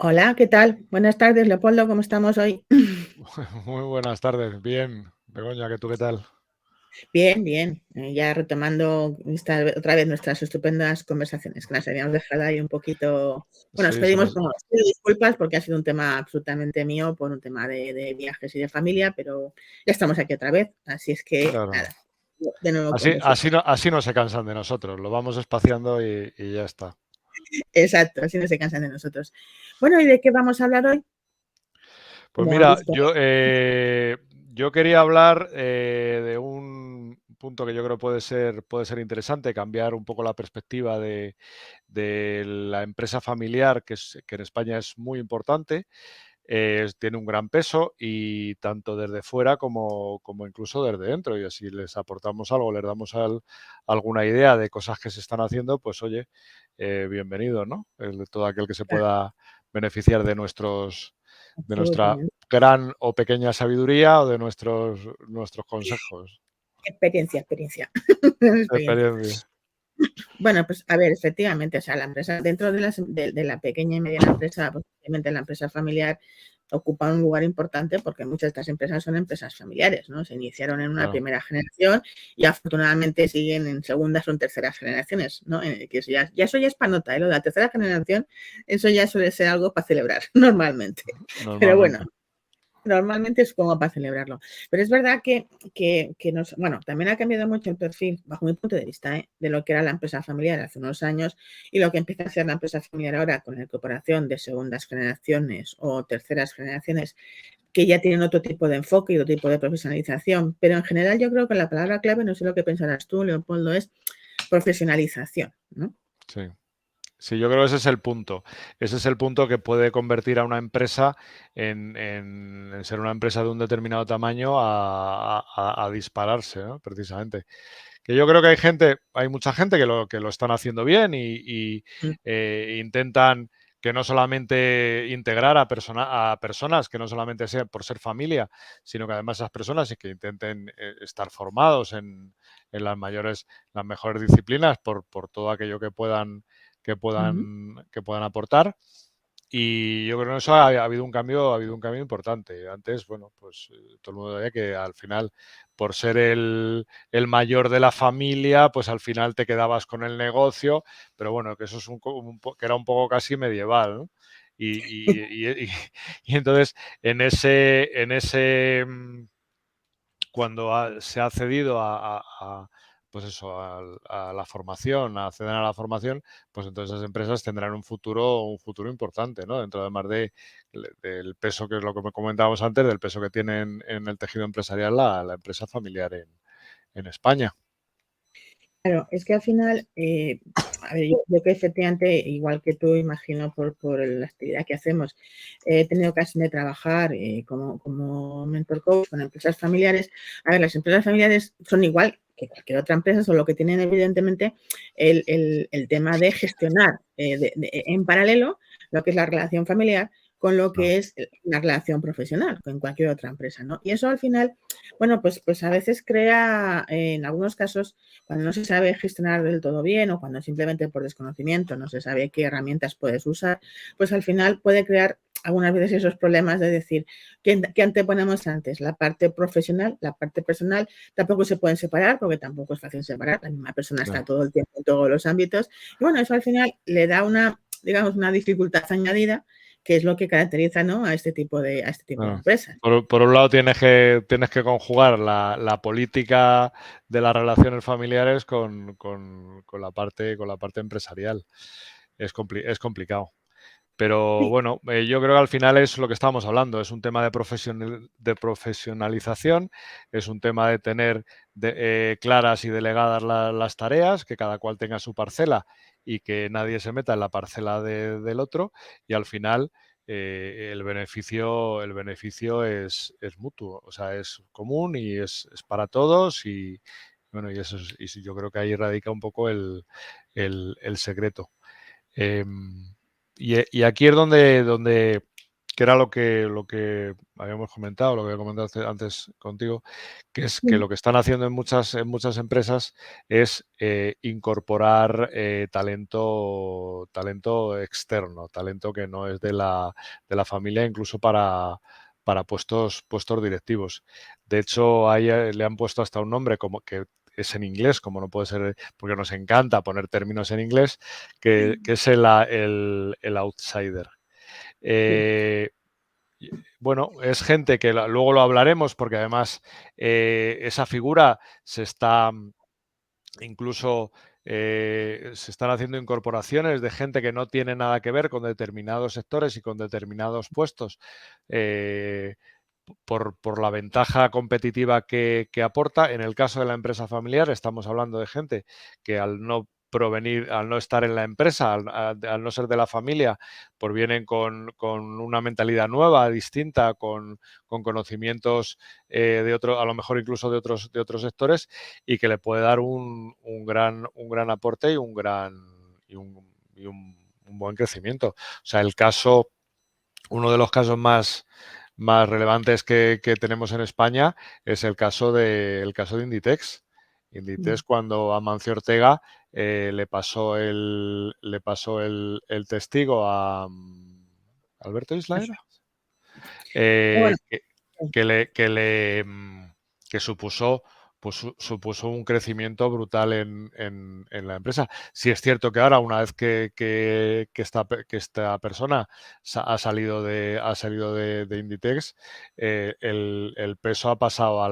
Hola, ¿qué tal? Buenas tardes, Leopoldo, ¿cómo estamos hoy? Muy buenas tardes. Bien, Begoña, ¿qué tú qué tal? Bien, bien. Ya retomando otra vez nuestras estupendas conversaciones, que las habíamos dejado ahí un poquito. Bueno, os Sí, se pedimos nos... bueno, os pido disculpas porque ha sido un tema absolutamente mío por un tema de viajes y de familia, pero ya estamos aquí otra vez, así es que Claro. nada, de nuevo con Así, vosotros. así no se cansan de nosotros. Lo vamos espaciando y ya está. Exacto, así no se cansan de nosotros. Bueno, ¿y de qué vamos a hablar hoy? Pues Como han mira, visto. yo quería hablar de un punto que yo creo puede ser interesante, cambiar un poco la perspectiva de la empresa familiar, que en España es muy importante. Tiene un gran peso y tanto desde fuera como incluso desde dentro. Y así les aportamos algo, les damos alguna idea de cosas que se están haciendo, pues oye, bienvenido, ¿no? Todo aquel que se pueda beneficiar de nuestra Absolutamente. gran o pequeña sabiduría o de nuestros consejos. Experiencia, experiencia. Experiencia. Experiencia. Bueno, pues a ver, efectivamente, o sea, la empresa, dentro de la pequeña y mediana empresa, pues obviamente la empresa familiar ocupa un lugar importante porque muchas de estas empresas son empresas familiares, ¿no? Se iniciaron en una Claro. primera generación y afortunadamente siguen en segundas o en terceras generaciones, ¿no? Que eso ya es panota, ¿eh? Lo de la tercera generación, eso ya suele ser algo para celebrar normalmente. Pero bueno, Normalmente. normalmente es como para celebrarlo. Pero es verdad que nos, bueno, también ha cambiado mucho el perfil, bajo mi punto de vista, de lo que era la empresa familiar hace unos años y lo que empieza a ser la empresa familiar ahora con la incorporación de segundas generaciones o terceras generaciones que ya tienen otro tipo de enfoque y otro tipo de profesionalización. Pero en general yo creo que la palabra clave, no sé lo que pensarás tú, Leopoldo, es profesionalización, ¿no? Sí. Sí, yo creo que ese es el punto. Ese es el punto que puede convertir a una empresa en ser una empresa de un determinado tamaño a dispararse, ¿no? Precisamente. Que yo creo que hay mucha gente que lo están haciendo bien y intentan que no solamente integrar a personas, que no solamente sea por ser familia, sino que además esas personas y que intenten estar formados en las mejores disciplinas por todo aquello Uh -huh. que puedan aportar. Y yo creo que en eso ha habido un cambio importante. Antes, bueno, pues todo el mundo sabía que al final, por ser el mayor de la familia, pues al final te quedabas con el negocio, pero bueno, que eso es que era un poco casi medieval, ¿no? Y entonces, cuando se ha accedido pues eso, a la formación, a acceder a la formación, pues entonces esas empresas tendrán un futuro importante, ¿no? Dentro además del peso, que es lo que comentábamos antes, del peso que tiene en el tejido empresarial la empresa familiar en España. Claro, es que al final, a ver, yo que efectivamente, igual que tú, imagino por la actividad que hacemos, he tenido ocasión de trabajar como mentor coach con empresas familiares. A ver, las empresas familiares son igual que cualquier otra empresa, solo que tienen evidentemente el tema de gestionar en paralelo lo que es la relación familiar con lo No, que es la relación profesional con cualquier otra empresa, ¿no? Y eso al final, bueno, pues a veces crea, en algunos casos, cuando no se sabe gestionar del todo bien o cuando simplemente por desconocimiento no se sabe qué herramientas puedes usar, pues al final puede crear algunas veces esos problemas de decir, ¿qué anteponemos antes? La parte profesional, la parte personal, tampoco se pueden separar porque tampoco es fácil separar, la misma persona está no. todo el tiempo en todos los ámbitos y bueno, eso al final le da una, digamos, una dificultad añadida que es lo que caracteriza, ¿no? A este tipo de Bueno, empresas. por un lado tienes que conjugar la política de las relaciones familiares con la parte empresarial. Es complicado. Pero Sí, bueno, yo creo que al final es lo que estábamos hablando, es un tema de profesionalización, es un tema de tener claras y delegadas las tareas, que cada cual tenga su parcela y que nadie se meta en la parcela del otro y al final el beneficio es mutuo, o sea, es común y es para todos y bueno, y yo creo que ahí radica un poco el secreto. Eh, y aquí es donde que era lo que habíamos comentado, lo que había comentado antes contigo, que es que lo que están haciendo en muchas empresas es incorporar talento externo, talento que no es de la familia, incluso para puestos directivos. De hecho, ahí le han puesto hasta un nombre como que es en inglés, como no puede ser, porque nos encanta poner términos en inglés, que es el outsider. Sí, Eh, bueno, es gente que luego lo hablaremos porque además esa figura se está incluso se están haciendo incorporaciones de gente que no tiene nada que ver con determinados sectores y con determinados puestos eh, por la ventaja competitiva que aporta. En el caso de la empresa familiar estamos hablando de gente que al no provenir, al no estar en la empresa, al no ser de la familia, pues vienen con una mentalidad nueva, distinta, con conocimientos de otro, a lo mejor incluso de otros sectores, y que le puede dar un gran aporte y un buen crecimiento. O sea, uno de los casos más relevantes que tenemos en España es el caso de Inditex. Inditex, cuando Amancio Ortega le pasó el testigo a Alberto Isla, eso. ¿era? Pero Eh, bueno, que, sí, que le, que le, que supuso, pues, supuso un crecimiento brutal en la empresa. Sí es cierto que ahora, una vez que esta persona ha salido de Inditex, el peso ha pasado sí,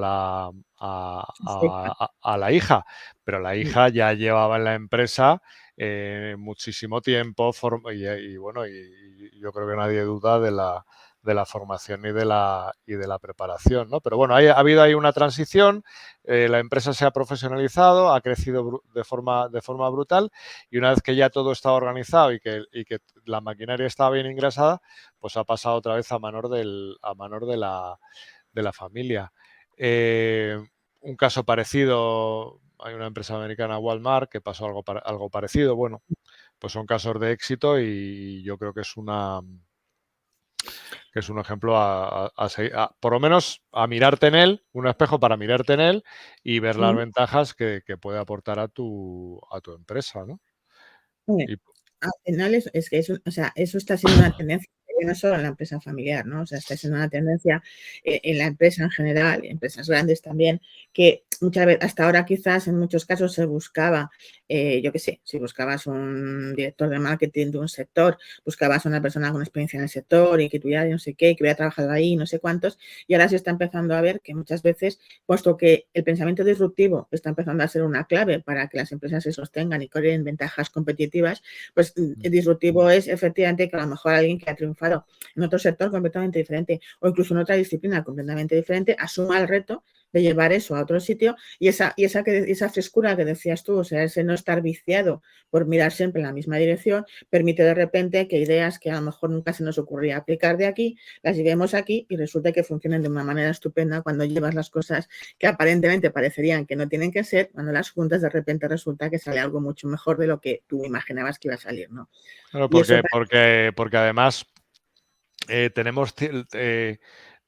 a la hija, pero la hija ya llevaba en la empresa muchísimo tiempo y bueno, y yo creo que nadie duda de la formación y de la preparación, ¿no? Pero bueno, ha habido ahí una transición, la empresa se ha profesionalizado, ha crecido de forma brutal, y una vez que ya todo está organizado y que la maquinaria está bien ingresada, pues ha pasado otra vez a manos de la familia. Un caso parecido, hay una empresa americana, Walmart, que pasó algo parecido. Bueno, pues son casos de éxito y yo creo que es un ejemplo a seguir, por lo menos a mirarte en él, un espejo para mirarte en él y ver las sí. ventajas que puede aportar a tu empresa, ¿no? Hombre, Y, al final es que eso, o sea, eso está siendo una tendencia, no solo en la empresa familiar, ¿no? O sea, está siendo una tendencia en la empresa en general, en empresas grandes también, que muchas veces, hasta ahora quizás en muchos casos se buscaba, yo qué sé, si buscabas un director de marketing de un sector, buscabas una persona con experiencia en el sector y que tuviera no sé qué, que hubiera trabajado ahí, no sé cuántos, y ahora se está empezando a ver que muchas veces, puesto que el pensamiento disruptivo está empezando a ser una clave para que las empresas se sostengan y creen ventajas competitivas, pues el disruptivo es efectivamente que a lo mejor alguien que ha triunfado en otro sector completamente diferente o incluso en otra disciplina completamente diferente asuma el reto de llevar eso a otro sitio y esa frescura que decías tú, o sea, ese no estar viciado por mirar siempre en la misma dirección, permite de repente que ideas que a lo mejor nunca se nos ocurría aplicar de aquí, las llevemos aquí y resulta que funcionen de una manera estupenda cuando llevas las cosas que aparentemente parecerían que no tienen que ser, cuando las juntas de repente resulta que sale algo mucho mejor de lo que tú imaginabas que iba a salir, ¿no? claro, Y eso porque además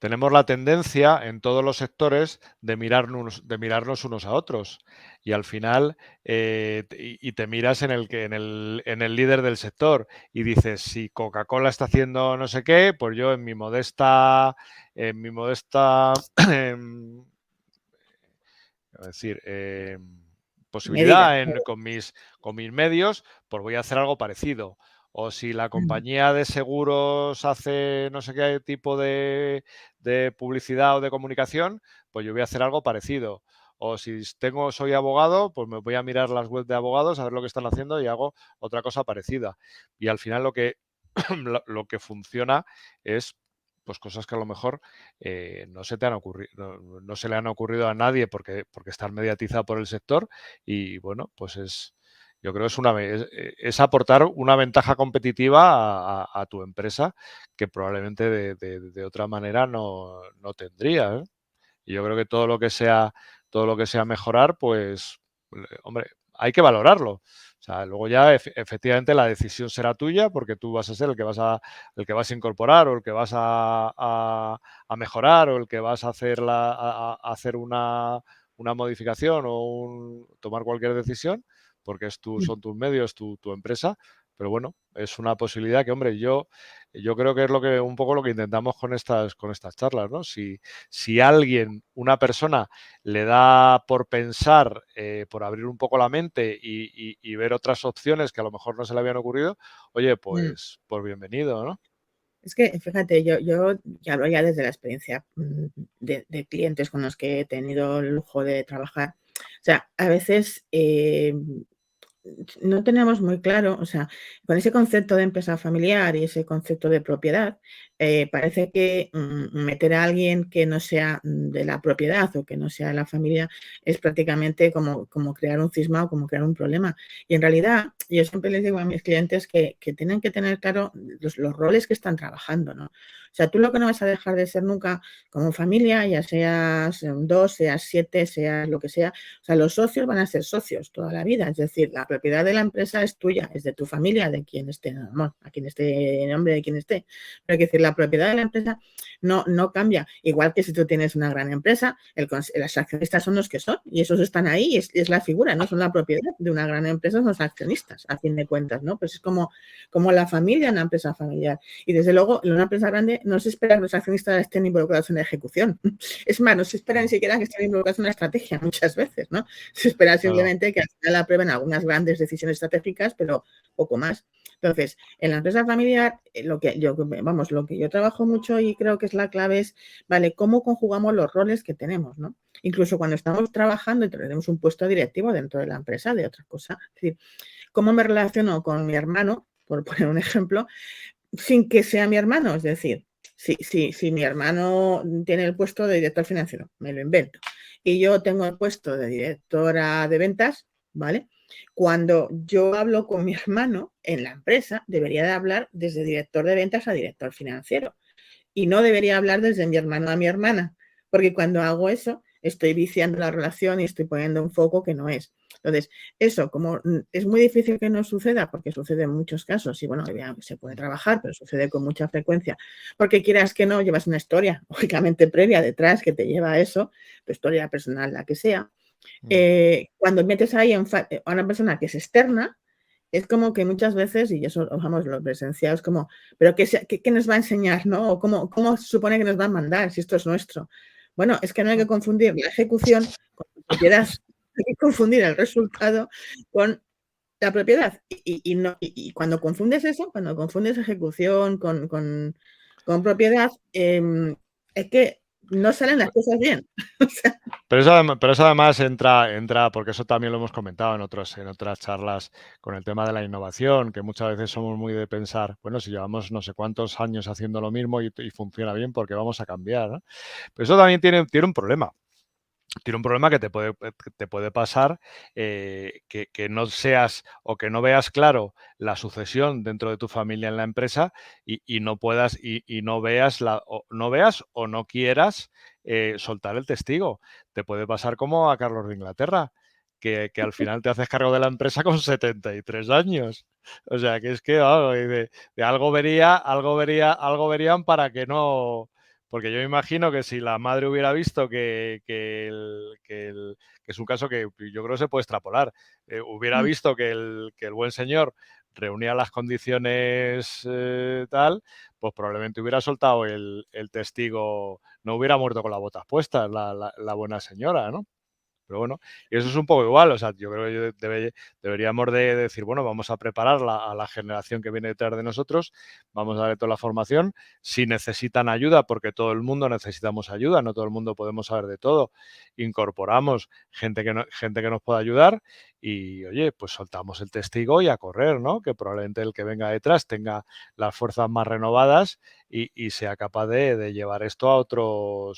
tenemos la tendencia en todos los sectores de mirarnos unos a otros, y al final te miras en el líder del sector y dices, si Coca-Cola está haciendo no sé qué, pues yo en mi modesta decir, medida. posibilidad con mis medios, pues voy a hacer algo parecido. O si la compañía de seguros hace no sé qué tipo de publicidad o de comunicación, pues yo voy a hacer algo parecido. O si soy abogado, pues me voy a mirar las webs de abogados a ver lo que están haciendo y hago otra cosa parecida. Y al final lo que funciona es pues cosas que a lo mejor no se te han ocurrido, no se le han ocurrido a nadie porque están mediatizadas por el sector, y bueno, pues yo creo que es aportar una ventaja competitiva a tu empresa que probablemente de otra manera no tendría, ¿eh? Y yo creo que todo lo que sea mejorar, pues, hombre, hay que valorarlo. O sea, luego ya efectivamente la decisión será tuya porque tú vas a ser el que vas a incorporar o el que vas a mejorar o el que vas a hacer, hacer una modificación o tomar cualquier decisión porque son tus medios, tu empresa. Pero bueno, es una posibilidad que, hombre, yo creo que es un poco lo que intentamos con estas charlas, ¿no? Si alguien, una persona, le da por pensar, por abrir un poco la mente y ver otras opciones que a lo mejor no se le habían ocurrido, oye, pues bienvenido, ¿no? Es que, fíjate, yo hablo ya desde la experiencia de clientes con los que he tenido el lujo de trabajar. O sea, a veces no tenemos muy claro, o sea, con ese concepto de empresa familiar y ese concepto de propiedad, parece que meter a alguien que no sea de la propiedad o que no sea de la familia es prácticamente como crear un cisma o como crear un problema. Y en realidad, yo siempre les digo a mis clientes que tienen que tener claro los roles que están trabajando, ¿no? O sea, tú lo que no vas a dejar de ser nunca como familia, ya seas dos, seas siete, seas lo que sea, o sea, los socios van a ser socios toda la vida, es decir, la propiedad de la empresa es tuya, es de tu familia, de quien esté, bueno, a quien esté, en nombre de quien esté. Pero hay que decir, la propiedad de la empresa no cambia. Igual que si tú tienes una gran empresa, los accionistas son los que son y esos están ahí, es la figura, no son la propiedad de una gran empresa, son los accionistas, a fin de cuentas, ¿no? Pues es como la familia en una empresa familiar. Y desde luego, en una empresa grande no se espera que los accionistas estén involucrados en la ejecución. Es más, no se espera ni siquiera que estén involucrados en la estrategia muchas veces, ¿no? Se espera simplemente que al final aprueben algunas grandes decisiones estratégicas, pero poco más. Entonces, en la empresa familiar, lo que yo trabajo mucho y creo que es la clave es, vale, cómo conjugamos los roles que tenemos, ¿no? Incluso cuando estamos trabajando y tenemos un puesto directivo dentro de la empresa, de otra cosa. Es decir, cómo me relaciono con mi hermano, por poner un ejemplo, sin que sea mi hermano. Es decir, si mi hermano tiene el puesto de director financiero, me lo invento, y yo tengo el puesto de directora de ventas, ¿vale? Cuando yo hablo con mi hermano en la empresa, debería de hablar desde director de ventas a director financiero y no debería hablar desde mi hermano a mi hermana, porque cuando hago eso estoy viciando la relación y estoy poniendo un foco que no es. Entonces, eso, como es muy difícil que no suceda, porque sucede en muchos casos, y bueno, se puede trabajar, pero sucede con mucha frecuencia, porque quieras que no, llevas una historia, lógicamente previa detrás, que te lleva a eso, tu historia personal, la que sea. Cuando metes ahí a una persona que es externa, es como que muchas veces, y eso, vamos, lo presenciado, es como, pero ¿qué nos va a enseñar, no? ¿O cómo se supone que nos va a mandar si esto es nuestro? Bueno, es que no hay que confundir la ejecución con la propiedad, hay que confundir el resultado con la propiedad. Y cuando confundes eso, cuando confundes ejecución con propiedad, es que no salen las cosas bien. O sea, Pero eso además entra, porque eso también lo hemos comentado en otras charlas con el tema de la innovación, que muchas veces somos muy de pensar, bueno, si llevamos no sé cuántos años haciendo lo mismo y funciona bien, ¿por qué vamos a cambiar? ¿No? Pero eso también tiene un problema. Tiene un problema que te puede pasar, que no seas o que no veas claro la sucesión dentro de tu familia en la empresa y no puedas y no veas o no quieras soltar el testigo. Te puede pasar como a Carlos de Inglaterra, que al final te haces cargo de la empresa con 73 años. O sea, que es que de algo verían para que no, porque yo me imagino que si la madre hubiera visto que es un caso que yo creo que se puede extrapolar, hubiera visto que el buen señor reunía las condiciones tal, pues probablemente hubiera soltado el testigo, no hubiera muerto con las botas puestas la buena señora, ¿no? Pero bueno, y eso es un poco igual, o sea, yo creo que deberíamos de decir, bueno, vamos a preparar a la generación que viene detrás de nosotros, vamos a darle toda la formación, si necesitan ayuda, porque todo el mundo necesitamos ayuda, no todo el mundo podemos saber de todo, incorporamos gente que nos pueda ayudar y, oye, pues soltamos el testigo y a correr, ¿no? Que probablemente el que venga detrás tenga las fuerzas más renovadas y sea capaz de llevar esto a otro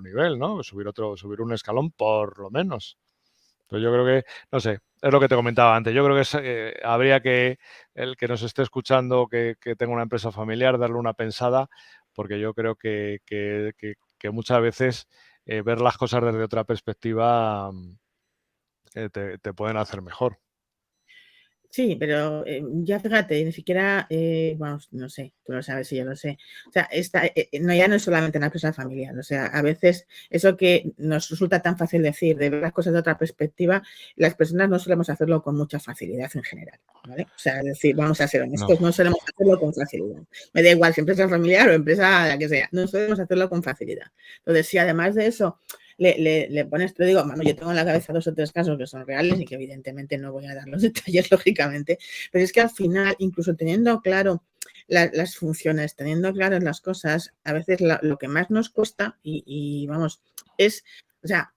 nivel, ¿no? Subir un escalón por lo menos. Entonces yo creo que, no sé, es lo que te comentaba antes. Yo creo que habría que, el que nos esté escuchando, que tenga una empresa familiar, darle una pensada, porque yo creo que muchas veces ver las cosas desde otra perspectiva te pueden hacer mejor. Sí, pero ya fíjate, ni siquiera, vamos, no sé, tú lo sabes y yo lo sé. O sea, no, ya no es solamente una empresa familiar. O sea, a veces eso que nos resulta tan fácil decir, de ver las cosas de otra perspectiva, las personas no solemos hacerlo con mucha facilidad en general, ¿vale? O sea, es decir, vamos a ser honestos, no solemos hacerlo con facilidad. Me da igual si empresa familiar o empresa la que sea, no solemos hacerlo con facilidad. Entonces, si además de eso le pones, te digo, bueno, yo tengo en la cabeza 2 o 3 casos que son reales y que evidentemente no voy a dar los detalles, lógicamente, pero es que al final, incluso teniendo claro las funciones, teniendo claras las cosas, a veces lo que más nos cuesta y vamos, es, o sea,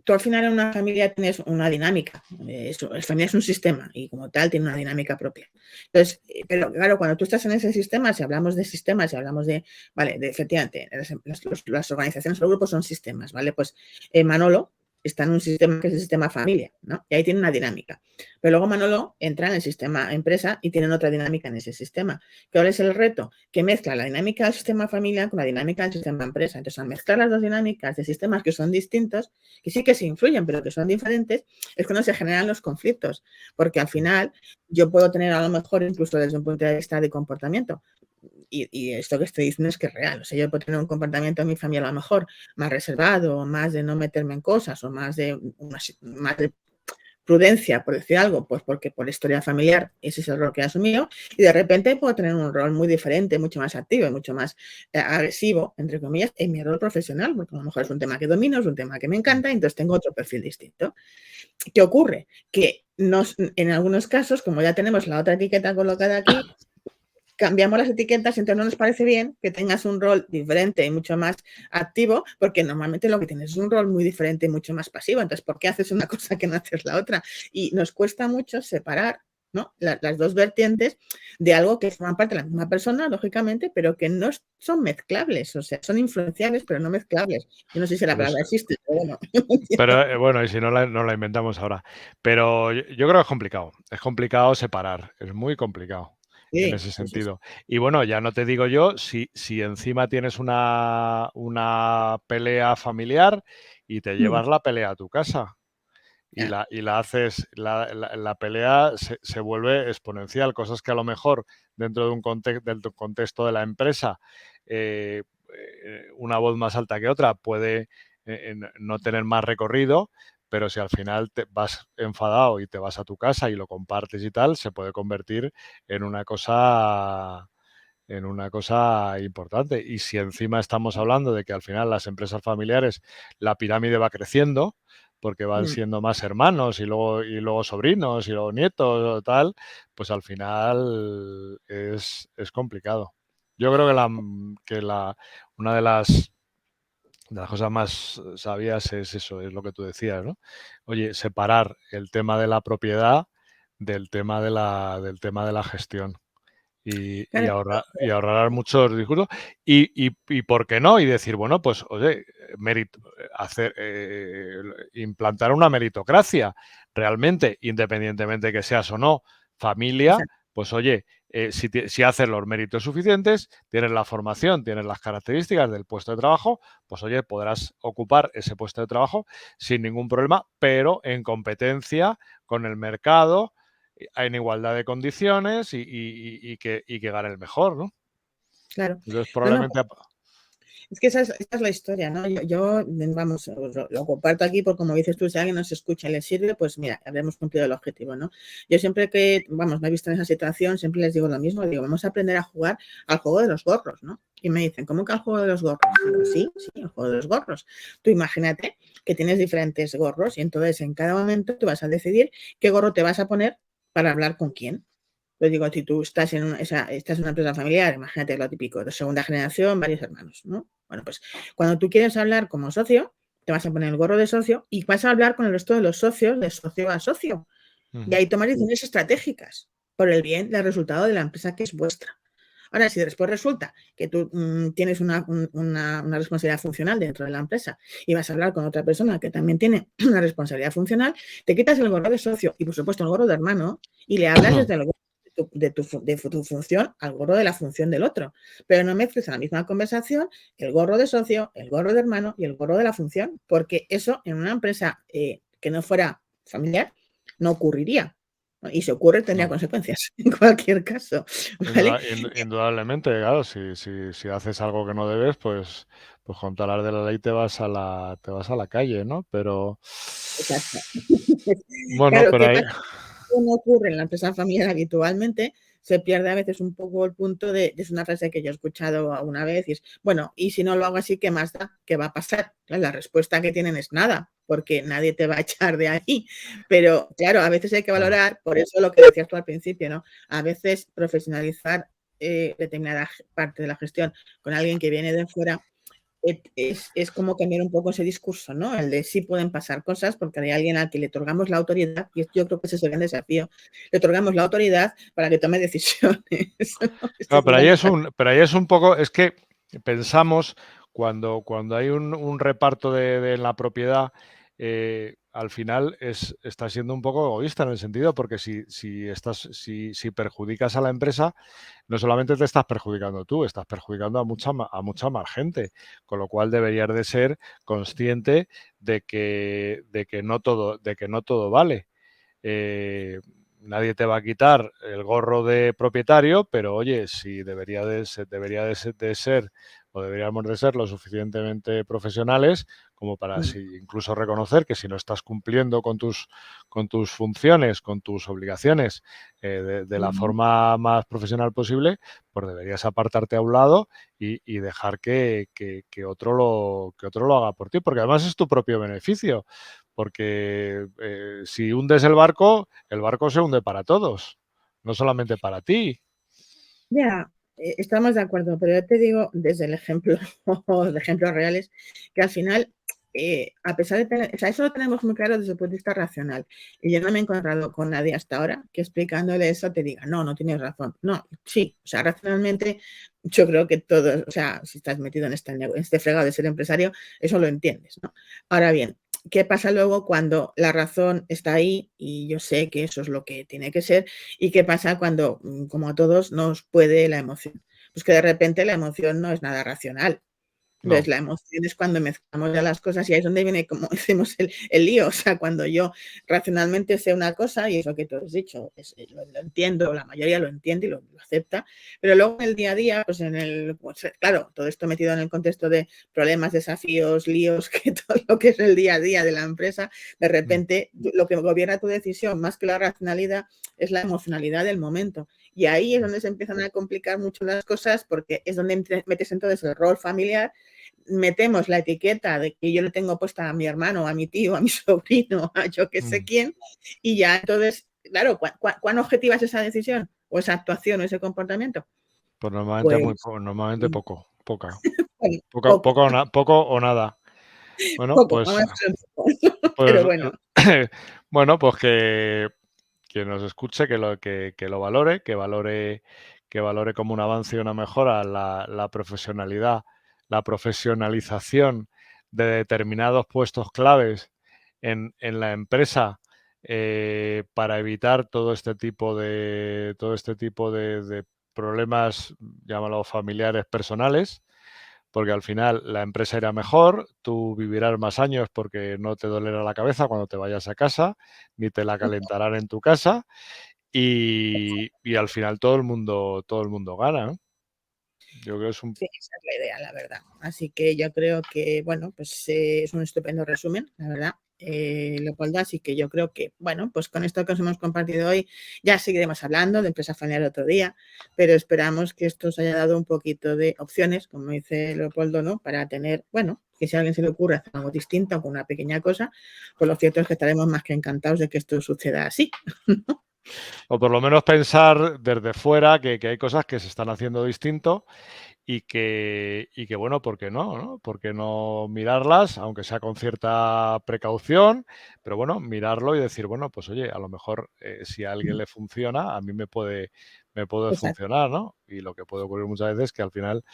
tú al final en una familia tienes una dinámica, la familia es un sistema y como tal tiene una dinámica propia. Entonces, pero claro, cuando tú estás en ese sistema, si hablamos de sistemas, si hablamos de, vale, efectivamente, las organizaciones, los grupos son sistemas, ¿vale? Pues Manolo está en un sistema que es el sistema familia, ¿no? Y ahí tiene una dinámica. Pero luego Manolo entra en el sistema empresa y tienen otra dinámica en ese sistema. ¿Cuál es el reto? Que mezcla la dinámica del sistema familia con la dinámica del sistema empresa. Entonces, al mezclar las dos dinámicas de sistemas que son distintos, que sí que se influyen, pero que son diferentes, es cuando se generan los conflictos. Porque al final yo puedo tener a lo mejor, incluso desde un punto de vista de comportamiento, y esto que estoy diciendo es que es real. O sea, yo puedo tener un comportamiento en mi familia a lo mejor más reservado, más de no meterme en cosas, o más de prudencia, por decir algo, pues porque por historia familiar ese es el rol que he asumido, y de repente puedo tener un rol muy diferente, mucho más activo y mucho más agresivo, entre comillas, en mi rol profesional, porque a lo mejor es un tema que domino, es un tema que me encanta, y entonces tengo otro perfil distinto. ¿Qué ocurre? Que en algunos casos, como ya tenemos la otra etiqueta colocada aquí, cambiamos las etiquetas y entonces no nos parece bien que tengas un rol diferente y mucho más activo, porque normalmente lo que tienes es un rol muy diferente y mucho más pasivo. Entonces, ¿por qué haces una cosa que no haces la otra? Y nos cuesta mucho separar, ¿no? Las dos vertientes de algo que forman parte de la misma persona, lógicamente, pero que no son mezclables, o sea, son influenciables, pero no mezclables. Yo no sé si la palabra existe, pero bueno. Pero bueno, y si no la inventamos ahora. Pero yo creo que es complicado separar, es muy complicado en ese Sí. sentido. Y bueno, ya no te digo yo, si encima tienes una pelea familiar y te llevas la pelea a tu casa y la haces, la pelea se vuelve exponencial, cosas que a lo mejor dentro de un del contexto de la empresa, una voz más alta que otra puede no tener más recorrido, pero si al final te vas enfadado y te vas a tu casa y lo compartes y tal, se puede convertir en una cosa importante. Y si encima estamos hablando de que al final las empresas familiares, la pirámide va creciendo, porque van siendo más hermanos y luego sobrinos y luego nietos o tal, pues al final es complicado. Yo creo que una de las cosas más sabias es eso, es lo que tú decías, ¿no? Oye, separar el tema de la propiedad del tema de la gestión y Claro, ahorrar muchos discursos y por qué no, y decir, bueno, pues oye, implantar una meritocracia realmente, independientemente que seas o no familia, exacto. pues oye, si haces los méritos suficientes, tienes la formación, tienes las características del puesto de trabajo, pues oye, podrás ocupar ese puesto de trabajo sin ningún problema, pero en competencia con el mercado, en igualdad de condiciones y que gane el mejor, ¿no? Claro. Entonces, No, probablemente... es que esa es la historia, ¿no? Vamos, lo comparto aquí porque, como dices tú, si alguien nos escucha y le sirve, pues mira, habremos cumplido el objetivo, ¿no? Yo siempre que, vamos, me he visto en esa situación, siempre les digo lo mismo, digo, vamos a aprender a jugar al juego de los gorros, ¿no? Y me dicen, ¿cómo que al juego de los gorros? Digo, sí, el juego de los gorros. Tú imagínate que tienes diferentes gorros y entonces en cada momento tú vas a decidir qué gorro te vas a poner para hablar con quién. Pues digo, si tú estás estás en una empresa familiar, imagínate lo típico, de segunda generación, varios hermanos, ¿no? Bueno, pues cuando tú quieres hablar como socio, te vas a poner el gorro de socio y vas a hablar con el resto de los socios de socio a socio. Y ahí tomar decisiones estratégicas por el bien del resultado de la empresa que es vuestra. Ahora, si después resulta que tú tienes una responsabilidad funcional dentro de la empresa y vas a hablar con otra persona que también tiene una responsabilidad funcional, te quitas el gorro de socio y, por supuesto, el gorro de hermano y le hablas desde el gorro de tu función al gorro de la función del otro. Pero no mezcles en la misma conversación el gorro de socio, el gorro de hermano y el gorro de la función, porque eso en una empresa que no fuera familiar, no ocurriría. ¿No? Y si ocurre, tendría No. consecuencias en cualquier caso, ¿vale? Indudablemente, claro, si haces algo que no debes, pues con talar de la ley te vas a la calle, ¿no? Pero Exacto. bueno, Claro, pero ¿qué ahí, pasa? No ocurre en la empresa familiar habitualmente, se pierde a veces un poco el punto de, es una frase que yo he escuchado alguna vez, y es, bueno, y si no lo hago así, ¿qué más da? ¿Qué va a pasar? La respuesta que tienen es nada, porque nadie te va a echar de ahí. Pero claro, a veces hay que valorar, por eso lo que decías tú al principio, ¿no? A veces profesionalizar determinada parte de la gestión con alguien que viene de fuera es como cambiar un poco ese discurso, ¿no? El de sí pueden pasar cosas porque hay alguien al que le otorgamos la autoridad, y yo creo que ese es el gran desafío, le otorgamos la autoridad para que tome decisiones. ¿No? Este claro, es el pero gran ahí es desafío. un poco, es que pensamos cuando hay un reparto de la propiedad, al final está siendo un poco egoísta en el sentido, porque si perjudicas a la empresa, no solamente te estás perjudicando tú, estás perjudicando a mucha más gente, con lo cual deberías de ser consciente de que no todo vale. Nadie te va a quitar el gorro de propietario, pero oye, si debería de ser o deberíamos de ser lo suficientemente profesionales como para incluso reconocer que si no estás cumpliendo con tus funciones, con tus obligaciones de la forma más profesional posible, pues deberías apartarte a un lado y dejar que otro lo haga por ti, porque además es tu propio beneficio. Porque si hundes el barco se hunde para todos, no solamente para ti. Ya, estamos de acuerdo, pero yo te digo desde el ejemplo, de ejemplos reales, que al final, a pesar de tener, o sea, eso lo tenemos muy claro desde el punto de vista racional. Y yo no me he encontrado con nadie hasta ahora que explicándole eso te diga, no, no tienes razón. No, sí, o sea, racionalmente yo creo que todos, o sea, si estás metido en este fregado de ser empresario, eso lo entiendes, ¿no? Ahora bien, ¿qué pasa luego cuando la razón está ahí y yo sé que eso es lo que tiene que ser? ¿Y qué pasa cuando, como a todos, nos puede la emoción? Pues que de repente la emoción no es nada racional. Entonces, No. la emoción es cuando mezclamos ya las cosas y ahí es donde viene, como decimos, el lío. O sea, cuando yo racionalmente sé una cosa, y eso que tú has dicho, lo entiendo, la mayoría lo entiende y lo acepta, pero luego en el día a día, pues claro, todo esto metido en el contexto de problemas, desafíos, líos, que todo lo que es el día a día de la empresa, de repente lo que gobierna tu decisión, más que la racionalidad, es la emocionalidad del momento. Y ahí es donde se empiezan a complicar mucho las cosas, porque es donde metes entonces el rol familiar, metemos la etiqueta de que yo le tengo puesta a mi hermano, a mi tío, a mi sobrino, a yo que sé quién, y ya entonces, claro, ¿cuán objetiva es esa decisión o esa actuación o ese comportamiento? Pues normalmente Pues normalmente poca. bueno, Poco, poco o nada. Bueno, poco, vamos a decirlo poco, pues pero bueno. bueno, pues que nos escuche, que lo valore, que valore como un avance y una mejora la profesionalidad, la profesionalización de determinados puestos claves en la empresa, para evitar todo este tipo de problemas, llámalo familiares, personales, porque al final la empresa irá mejor, tú vivirás más años porque no te dolerá la cabeza cuando te vayas a casa, ni te la calentarán en tu casa, y al final todo el mundo gana, ¿no? Yo creo que es un... Sí, esa es la idea, la verdad. Así que yo creo que, bueno, pues es un estupendo resumen, la verdad, Leopoldo. Así que yo creo que, bueno, pues con esto que os hemos compartido hoy, ya seguiremos hablando de empresa familiar otro día, pero esperamos que esto os haya dado un poquito de opciones, como dice Leopoldo, ¿no? Para tener, bueno, que si a alguien se le ocurre hacer algo distinto con una pequeña cosa, pues lo cierto es que estaremos más que encantados de que esto suceda así. O por lo menos pensar desde fuera que hay cosas que se están haciendo distinto y que bueno, ¿por qué no, no? ¿Por qué no mirarlas, aunque sea con cierta precaución? Pero bueno, mirarlo y decir, bueno, pues oye, a lo mejor si a alguien le funciona, a mí me puede Exacto. funcionar, ¿no? Y lo que puede ocurrir muchas veces es que al final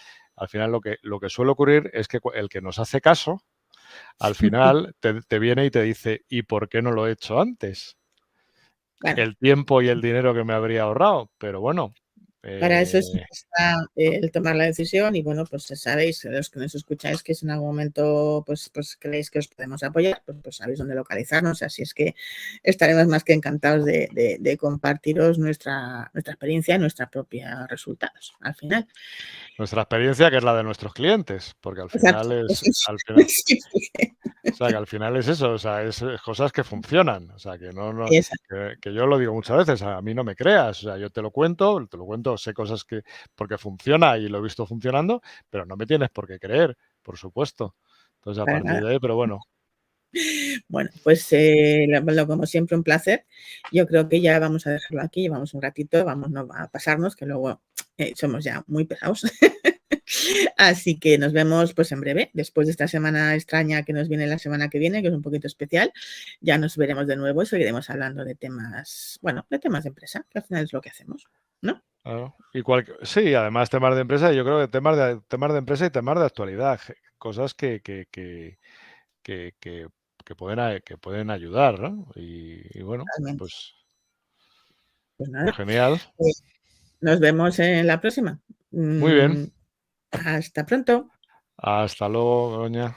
lo que suele ocurrir es que el que nos hace caso, al final te viene y te dice, ¿y por qué no lo he hecho antes? Bueno, El tiempo y el dinero que me habría ahorrado, pero bueno. Para eso está el tomar la decisión y bueno, pues sabéis, los que nos escucháis, que si en algún momento pues creéis que os podemos apoyar, pues sabéis dónde localizarnos, así es que estaremos más que encantados de compartiros nuestra experiencia y nuestros propios resultados al final. Nuestra experiencia, que es la de nuestros clientes, porque al Exacto. final es, Sí, sí. o sea, que al final es eso, o sea, es cosas que funcionan, o sea, que no, Exacto. que yo lo digo muchas veces, a mí no me creas, o sea, yo te lo cuento, sé cosas que, porque funciona y lo he visto funcionando, pero no me tienes por qué creer, por supuesto. Entonces, a Para partir nada. de ahí, pero bueno. Bueno, pues como siempre, un placer. Yo creo que ya vamos a dejarlo aquí, llevamos un ratito, vamos no a pasarnos, que luego somos ya muy pesados. Así que nos vemos pues en breve, después de esta semana extraña que nos viene la semana que viene, que es un poquito especial, ya nos veremos de nuevo y seguiremos hablando de temas, bueno, de temas de empresa, que al final es lo que hacemos, ¿no? Claro. Sí, además temas de empresa, yo creo que temas de empresa y temas de actualidad, cosas que, que pueden ayudar, ¿no? Y bueno, Realmente. pues, Pues pues nada, genial. nos vemos en la próxima. Muy bien. Hasta pronto. Hasta luego, Begoña.